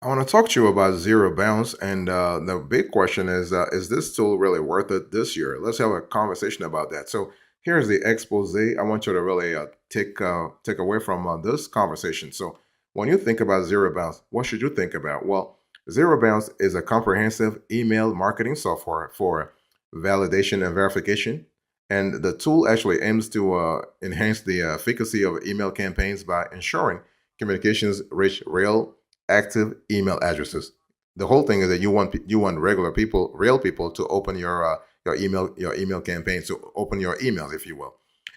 I want to talk to you about ZeroBounce, and the big question is this tool really worth it this year? Let's have a conversation about that. So here's the expose. I want you to really take away from this conversation. So when you think about ZeroBounce, what should you think about? Well, ZeroBounce is a comprehensive email marketing software for validation and verification, and the tool actually aims to enhance the efficacy of email campaigns by ensuring communications reach real active email addresses. The whole thing is that you want regular people, real people, to open your email campaigns, to open your emails, if you will.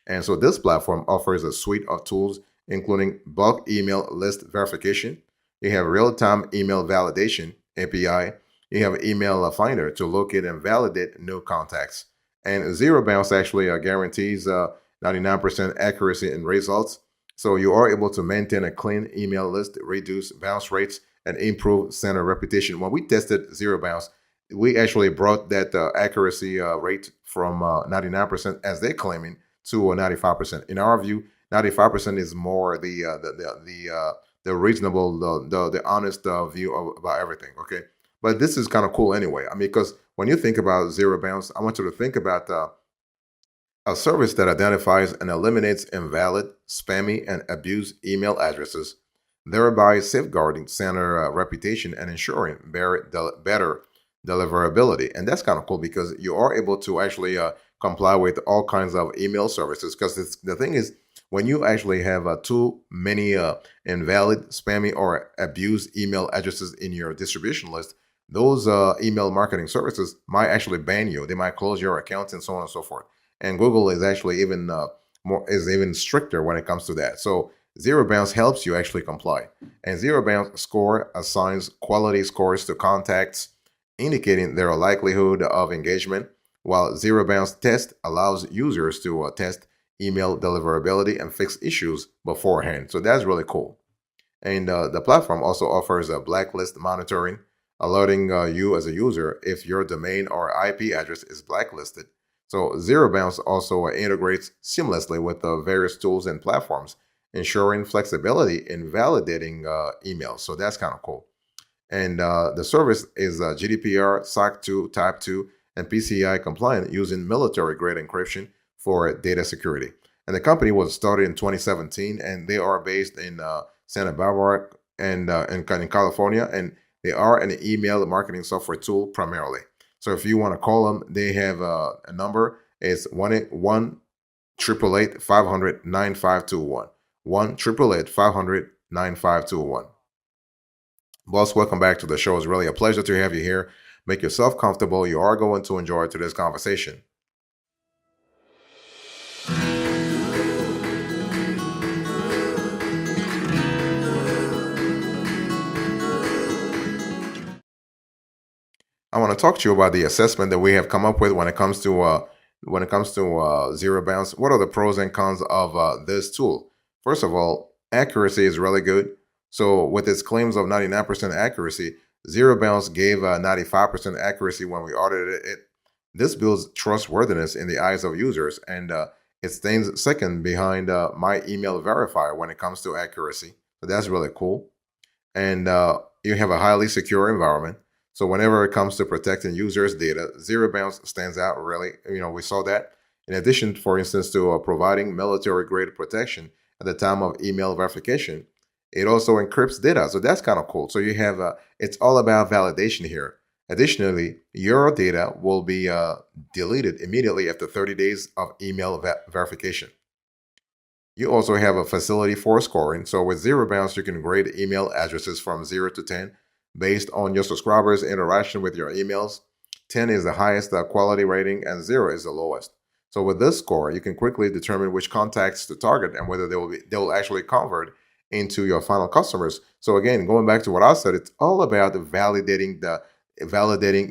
And so this platform offers a suite of tools, including bulk email list verification. You have real-time email validation API. You have email finder to locate and validate new contacts. And zero bounce actually guarantees 99% accuracy in results, so you are able to maintain a clean email list, reduce bounce rates, and improve center reputation. When we tested zero bounce, we actually brought that accuracy rate from 99%, as they're claiming, to 95%. In our view, 95% is more the reasonable, the honest view about everything. Okay, but this is kind of cool anyway. I mean, because when you think about zero bounce, I want you to think about a service that identifies and eliminates invalid, spammy, and abused email addresses, thereby safeguarding center reputation and ensuring better deliverability. And that's kind of cool because you are able to actually comply with all kinds of email services. Because the thing is, when you actually have too many invalid, spammy, or abused email addresses in your distribution list, those email marketing services might actually ban you. They might close your accounts and so on and so forth. And Google is actually even stricter when it comes to that. So zero bounce helps you actually comply. And zero bounce score assigns quality scores to contacts, indicating their likelihood of engagement, while zero bounce test allows users to test email deliverability and fix issues beforehand. So that's really cool. And the platform also offers a blacklist monitoring, alerting you as a user if your domain or IP address is blacklisted. So ZeroBounce also integrates seamlessly with the various tools and platforms, ensuring flexibility in validating emails. So that's kind of cool. And the service is GDPR, SOC 2, Type 2, and PCI compliant, using military-grade encryption for data security. And the company was started in 2017, and they are based in Santa Barbara and in California, and they are an email marketing software tool primarily. So if you want to call them, they have a number. It's 1-888-500-9521. 1-888-500-9521. Boss, welcome back to the show. It's really a pleasure to have you here. Make yourself comfortable. You are going to enjoy today's conversation. I want to talk to you about the assessment that we have come up with when it comes to zero bounce. What are the pros and cons of this tool? First of all, accuracy is really good. So with its claims of 99% accuracy, zero bounce gave 95% accuracy when we audited it. This builds trustworthiness in the eyes of users, and it stands second behind my email verifier when it comes to accuracy. So that's really cool. And you have a highly secure environment. So whenever it comes to protecting users' data, Zero Bounce stands out really. We saw that. In addition, for instance, to providing military-grade protection at the time of email verification, it also encrypts data. So that's kind of cool. So you have it's all about validation here. Additionally, your data will be deleted immediately after 30 days of email verification. You also have a facility for scoring. So with Zero Bounce, you can grade email addresses from 0 to 10 based on your subscribers' interaction with your emails. 10 is the highest quality rating, and 0 is the lowest. So with this score, you can quickly determine which contacts to target and whether they will actually convert into your final customers. So again, going back to what I said, it's all about validating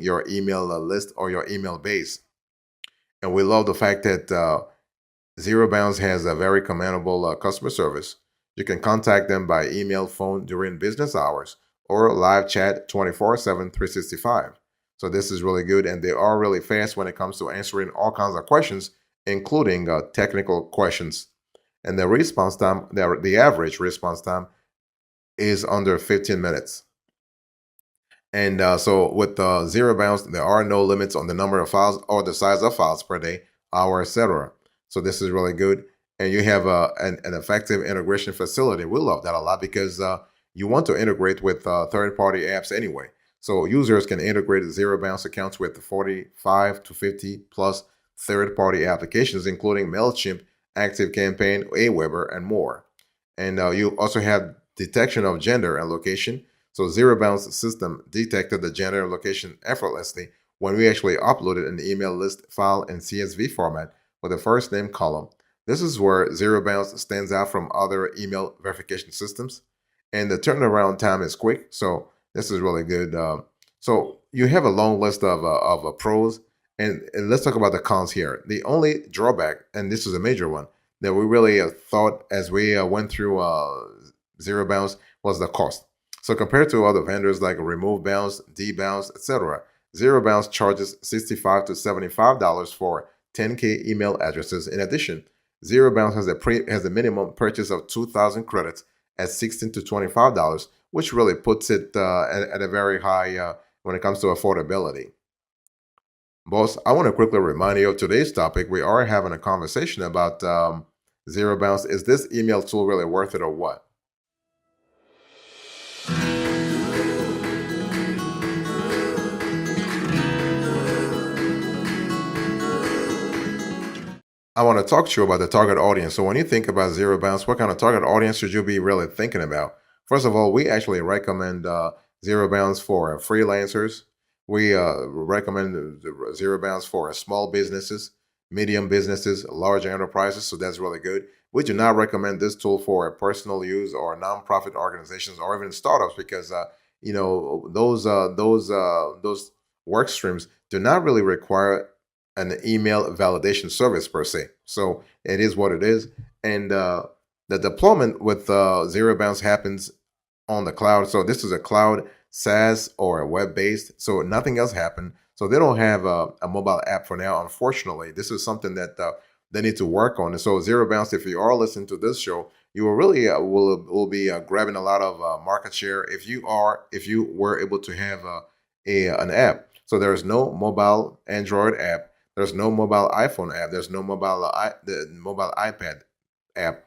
your email list or your email base. And we love the fact that Zero Bounce has a very commendable customer service. You can contact them by email, phone during business hours, or live chat 24/7, 365. So this is really good, and they are really fast when it comes to answering all kinds of questions, including technical questions. And the average response time is under 15 minutes. And so with Zero Bounce, there are no limits on the number of files or the size of files per day, hour, etc. So this is really good. And you have an effective integration facility. We love that a lot because you want to integrate with third-party apps anyway. So users can integrate Zero Bounce accounts with 45 to 50 plus third-party applications, including MailChimp, ActiveCampaign, Aweber, and more. And you also have detection of gender and location. So ZeroBounce system detected the gender and location effortlessly when we actually uploaded an email list file in CSV format with a first name column. This is where ZeroBounce stands out from other email verification systems. And the turnaround time is quick, so this is really good. So you have a long list of pros, and let's talk about the cons here. The only drawback, and this is a major one, that we really thought as we went through ZeroBounce was the cost. So compared to other vendors like Remove Bounce, Debounce, etc., ZeroBounce charges $65 to $75 for 10K email addresses. In addition, ZeroBounce has a minimum purchase of 2,000 credits at $16 to $25, which really puts it at a very high when it comes to affordability. Boss, I want to quickly remind you of today's topic. We are having a conversation about ZeroBounce. Is this email tool really worth it or what? I want to talk to you about the target audience. So when you think about ZeroBounce, what kind of target audience should you be really thinking about? First of all, we actually recommend ZeroBounce for freelancers. We recommend ZeroBounce for small businesses, medium businesses, large enterprises. So that's really good. We do not recommend this tool for personal use or nonprofit organizations or even startups because those work streams do not really require an email validation service per se. So it is what it is. And the deployment with ZeroBounce happens on the cloud. So this is a cloud SaaS or a web-based. So nothing else happened. So they don't have a mobile app for now, unfortunately. This is something that they need to work on. And so ZeroBounce, if you are listening to this show, you will really will be grabbing a lot of market share if you were able to have an app. So there's no mobile Android app. There's no mobile iPhone app. There's no the mobile iPad app,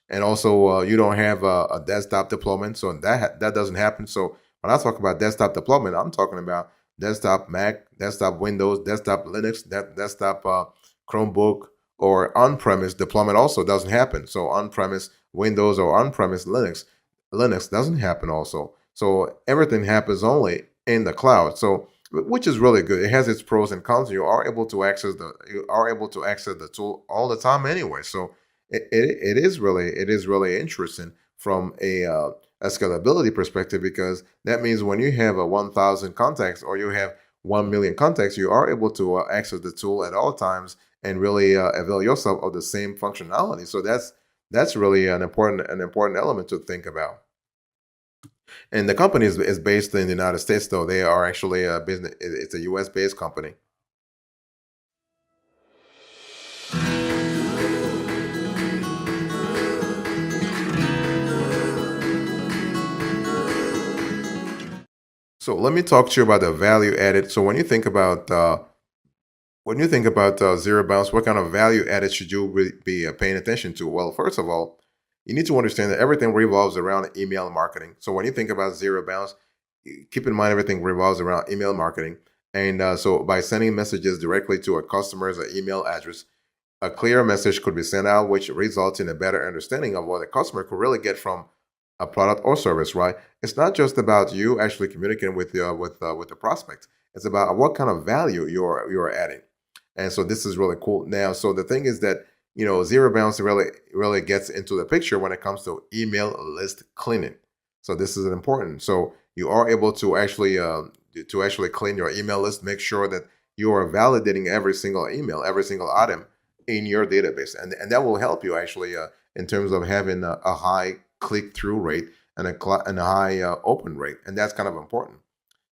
and also you don't have a desktop deployment. So that doesn't happen. So when I talk about desktop deployment, I'm talking about desktop Mac, desktop Windows, desktop Linux, desktop Chromebook, or on-premise deployment also doesn't happen. So on-premise Windows or on-premise Linux doesn't happen also. So everything happens only in the cloud. So which is really good. It has its pros and cons. You are able to access the tool all the time anyway. So it is really interesting from a scalability perspective because that means when you have a 1,000 contacts or you have 1 million contacts, you are able to access the tool at all times and really avail yourself of the same functionality. So that's really an important element to think about. And the company is based in the United States, though they are actually a business. It's a U.S. based company. So let me talk to you about the value added. So when you think about ZeroBounce, what kind of value added should you be paying attention to? Well, first of all, you need to understand that everything revolves around email marketing. So when you think about ZeroBounce, keep in mind everything revolves around email marketing. And so by sending messages directly to a customer's email address, a clear message could be sent out, which results in a better understanding of what a customer could really get from a product or service. Right? It's not just about you actually communicating with the prospect. It's about what kind of value you're adding. And so this is really cool. Now, so the thing is that ZeroBounce really gets into the picture when it comes to email list cleaning. So this is important. So you are able to actually clean your email list, make sure that you are validating every single email, every single item in your database, and that will help you actually in terms of having a high click-through rate and a high open rate, and that's kind of important.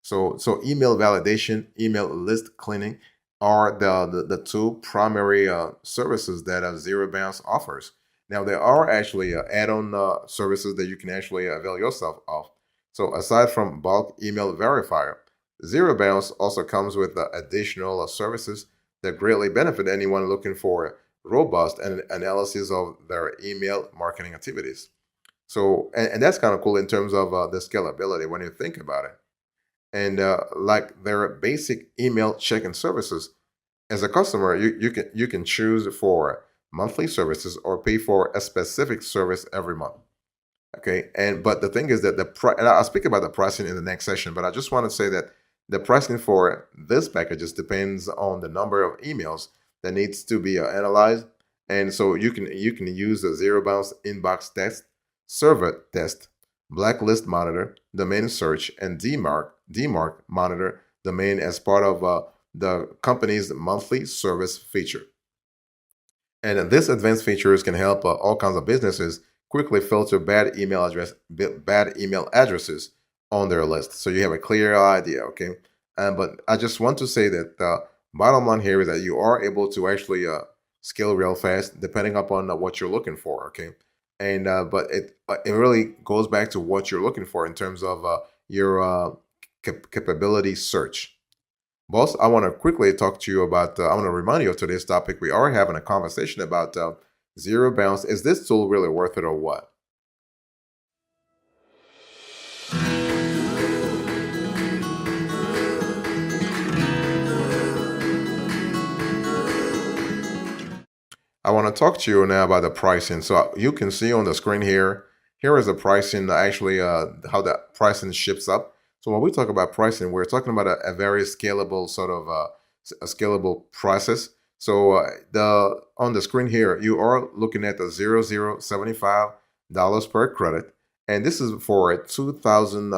So email validation, email list cleaning are the two primary services that ZeroBounce offers. Now there are actually add-on services that you can actually avail yourself of. So aside from bulk email verifier, ZeroBounce also comes with additional services that greatly benefit anyone looking for robust analysis of their email marketing activities. So, and that's kind of cool in terms of the scalability when you think about it. And like their basic email check-in services, as a customer, you can choose for monthly services or pay for a specific service every month. Okay, and but the thing is that and I'll speak about the pricing in the next session, but I just want to say that the pricing for this packages depends on the number of emails that needs to be analyzed, and so you can use the zero bounce inbox test, server test, blacklist monitor, domain search, and demarc monitor domain as part of the company's monthly service feature. And this advanced features can help all kinds of businesses quickly filter bad email addresses on their list, so you have a clear idea. Okay, but I just want to say that the bottom line here is that you are able to actually scale real fast, depending upon what you're looking for. Okay, and but it really goes back to what you're looking for in terms of your capability search. Boss, I want to quickly talk to you about, I want to remind you of today's topic. We are having a conversation about zero bounce. Is this tool really worth it or what? I want to talk to you now about the pricing. So you can see on the screen here, here is the pricing, actually how the pricing ships up. So when we talk about pricing, we're talking about a very scalable sort of a scalable process. So the on the screen here, you are looking at the 0.0075 per credit, and this is for 2,000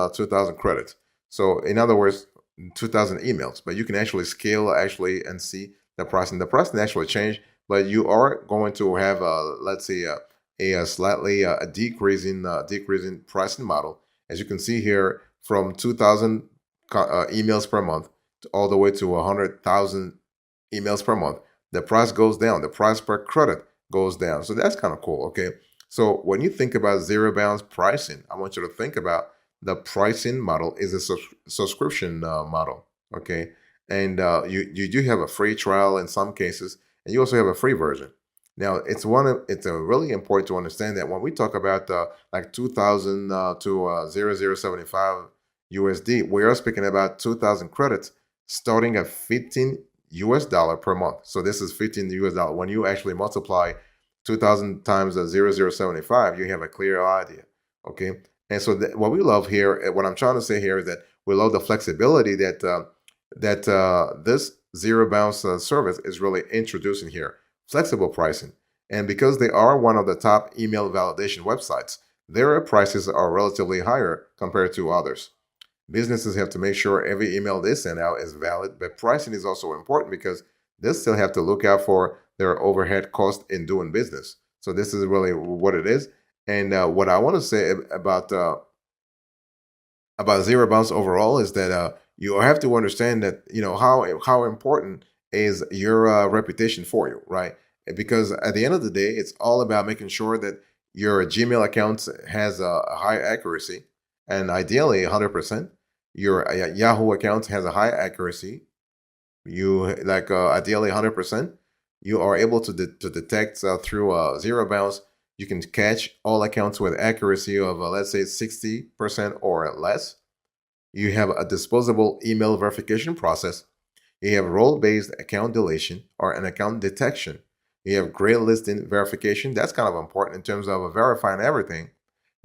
credits. So in other words, 2,000 emails. But you can actually scale actually and see the pricing. The pricing actually changed, but you are going to have let's say a slightly decreasing pricing model, as you can see here, from 2,000 emails per month all the way to 100,000 emails per month. The price goes down. The price per credit goes down. So that's kind of cool. Okay. So when you think about zero bounce pricing, I want you to think about the pricing model is a subscription model. Okay. And you do have a free trial in some cases, and you also have a free version. Now, it's a really important to understand that when we talk about like 2,000 to 0.0075 USD, we are speaking about 2,000 credits starting at $15 per month. So this is $15. When you actually multiply 2,000 times 0.0075, you have a clear idea. Okay, and so what we love here, what I'm trying to say here is that we love the flexibility that this zero bounce service is really introducing here. Flexible pricing. And because they are one of the top email validation websites, their prices are relatively higher compared to others. Businesses have to make sure every email they send out is valid, but pricing is also important because they still have to look out for their overhead cost in doing business. So this is really what it is. And what I want to say about zero bounce overall is that you have to understand that how important is your reputation for you, right? Because at the end of the day, it's all about making sure that your Gmail account has a high accuracy, and ideally 100%. Your Yahoo account has a high accuracy. You like ideally 100%. You are able to detect through zero bounce. You can catch all accounts with accuracy of let's say 60% or less. You have a disposable email verification process. You have role-based account deletion or an account detection. You have gray listing verification. That's kind of important in terms of verifying everything.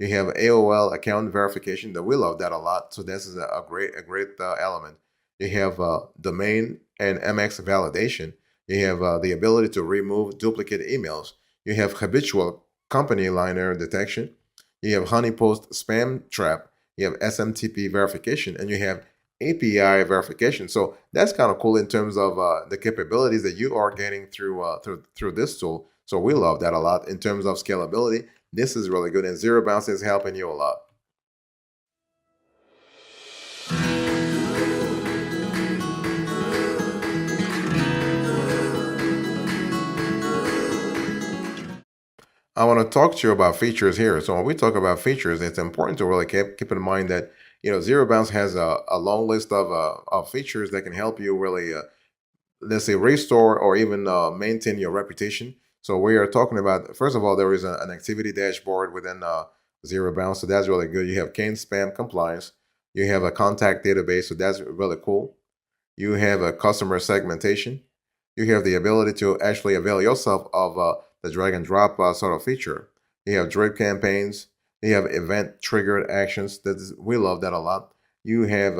You have AOL account verification. That we love that a lot. So this is a great element. You have domain and MX validation. You have the ability to remove duplicate emails. You have habitual company liner detection. You have honeypost spam trap. You have SMTP verification, and you have API verification. So that's kind of cool in terms of the capabilities that you are getting through this tool. So we love that a lot in terms of scalability. This is really good, and zero bounce is helping you a lot. I want to talk to you about features here. So when we talk about features, it's important to really keep in mind that ZeroBounce has a long list of features that can help you really, let's say, restore or even maintain your reputation. So we are talking about, first of all, there is an activity dashboard within ZeroBounce, so that's really good. You have CAN spam compliance. You have a contact database, so that's really cool. You have a customer segmentation. You have the ability to actually avail yourself of the drag and drop sort of feature. You have drip campaigns. You have event triggered actions. We love that a lot. You have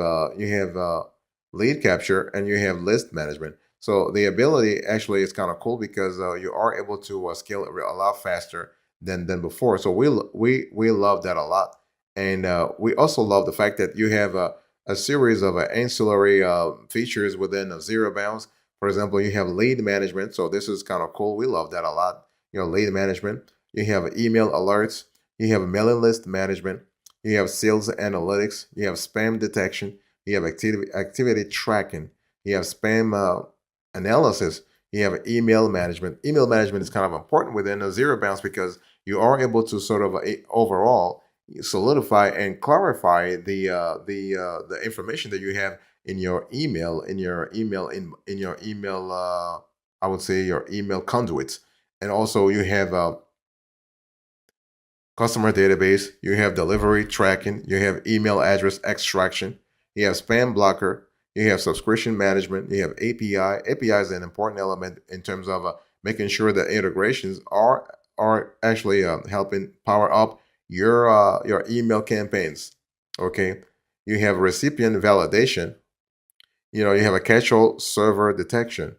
lead capture, and you have list management. So the ability actually is kind of cool because you are able to scale it a lot faster than before. So we love that a lot, and we also love the fact that you have a series of ancillary features within ZeroBounce. For example, you have lead management. So this is kind of cool. We love that a lot. Lead management. You have email alerts. You have mailing list management. You have sales analytics. You have spam detection. You have activity tracking. You have spam analysis. You have email management. Email management is kind of important within a ZeroBounce because you are able to sort of overall solidify and clarify the information that you have in your email in your email I would say your email conduits. And also you have customer database, you have delivery tracking, you have email address extraction, you have spam blocker, you have subscription management, you have API is an important element in terms of making sure that integrations are actually helping power up your email campaigns. Okay, you have recipient validation. You have a casual server detection.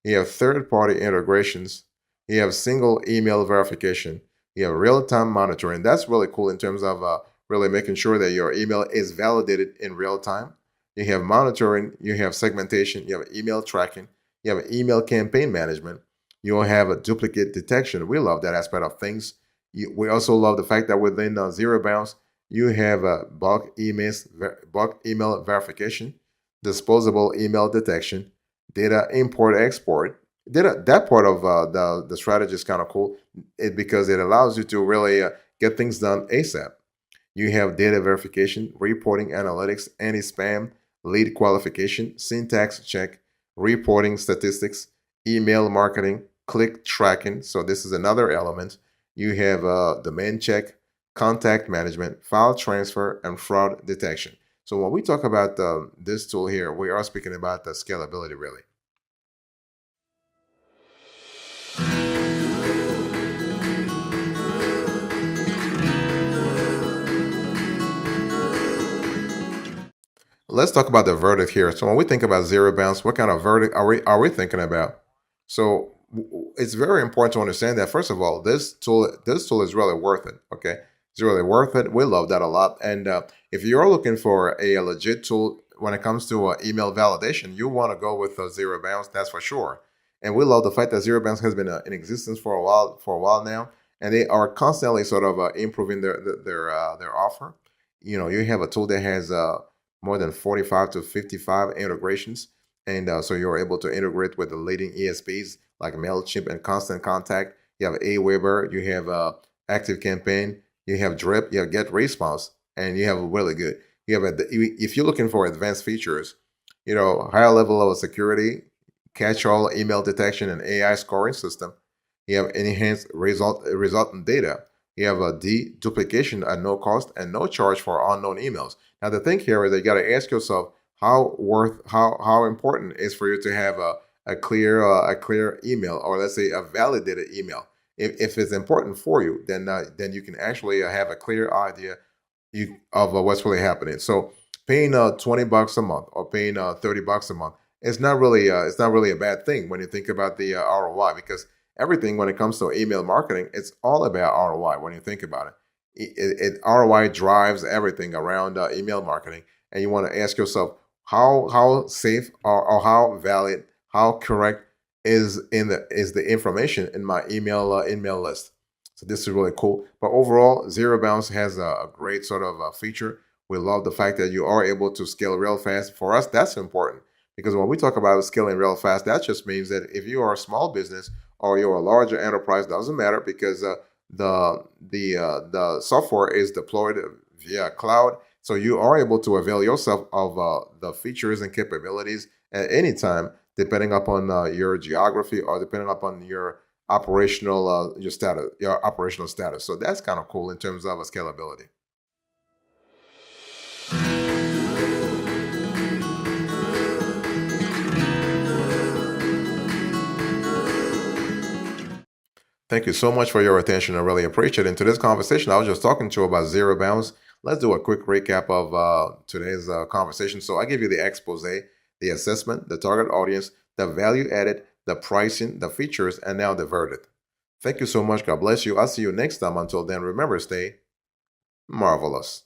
You have third-party integrations. You have single email verification. You have real-time monitoring. That's really cool in terms of really making sure that your email is validated in real time. You have monitoring. You have segmentation. You have email tracking. You have email campaign management. You'll have a duplicate detection. We love that aspect of things. We also love the fact that within ZeroBounce, you have bulk email verification, disposable email detection, data import export. That part of the strategy is kind of cool, because it allows you to really get things done ASAP. You have data verification, reporting analytics, anti-spam, lead qualification, syntax check, reporting statistics, email marketing, click tracking. So this is another element. You have domain check, contact management, file transfer, and fraud detection. So when we talk about this tool here, we are speaking about the scalability, really. Let's talk about the verdict here. So when we think about ZeroBounce, what kind of verdict are we thinking about? So it's very important to understand that, first of all, this tool is really worth it. Okay, it's really worth it. We love that a lot. And if you're looking for a legit tool when it comes to email validation, you want to go with ZeroBounce. That's for sure. And we love the fact that ZeroBounce has been in existence for a while now, and they are constantly sort of improving their offer. You have a tool that has more than 45 to 55 integrations. And so you're able to integrate with the leading ESPs like MailChimp and Constant Contact. You have Aweber, you have Active Campaign, you have Drip, you have Get Response, and you have really good. If you're looking for advanced features, higher level of security, catch-all email detection, and AI scoring system. You have enhanced resultant data. You have a deduplication at no cost and no charge for unknown emails. Now the thing here is that you got to ask yourself how important it is for you to have a clear email, or let's say a validated email. If it's important for you, then you can actually have a clear idea of what's really happening. So paying $20 a month or paying $30 a month, it's not really a bad thing when you think about the ROI, because everything when it comes to email marketing, it's all about ROI. When you think about it, ROI drives everything around email marketing, and you want to ask yourself how safe or how valid, how correct is the information in my email list. So this is really cool. But overall, ZeroBounce has a great sort of feature. We love the fact that you are able to scale real fast. For us, that's important, because when we talk about scaling real fast, that just means that if you are a small business or you're a larger enterprise, doesn't matter, because the software is deployed via cloud. So you are able to avail yourself of the features and capabilities at any time, depending upon your geography or depending upon your your operational status. So that's kind of cool in terms of scalability. Thank you so much for your attention. I really appreciate it. In today's conversation, I was just talking to you about zero bounds. Let's do a quick recap of today's conversation. So I give you the expose, the assessment, the target audience, the value added, the pricing, the features, and now the verdict. Thank you so much. God bless you. I'll see you next time. Until then, remember, stay marvelous.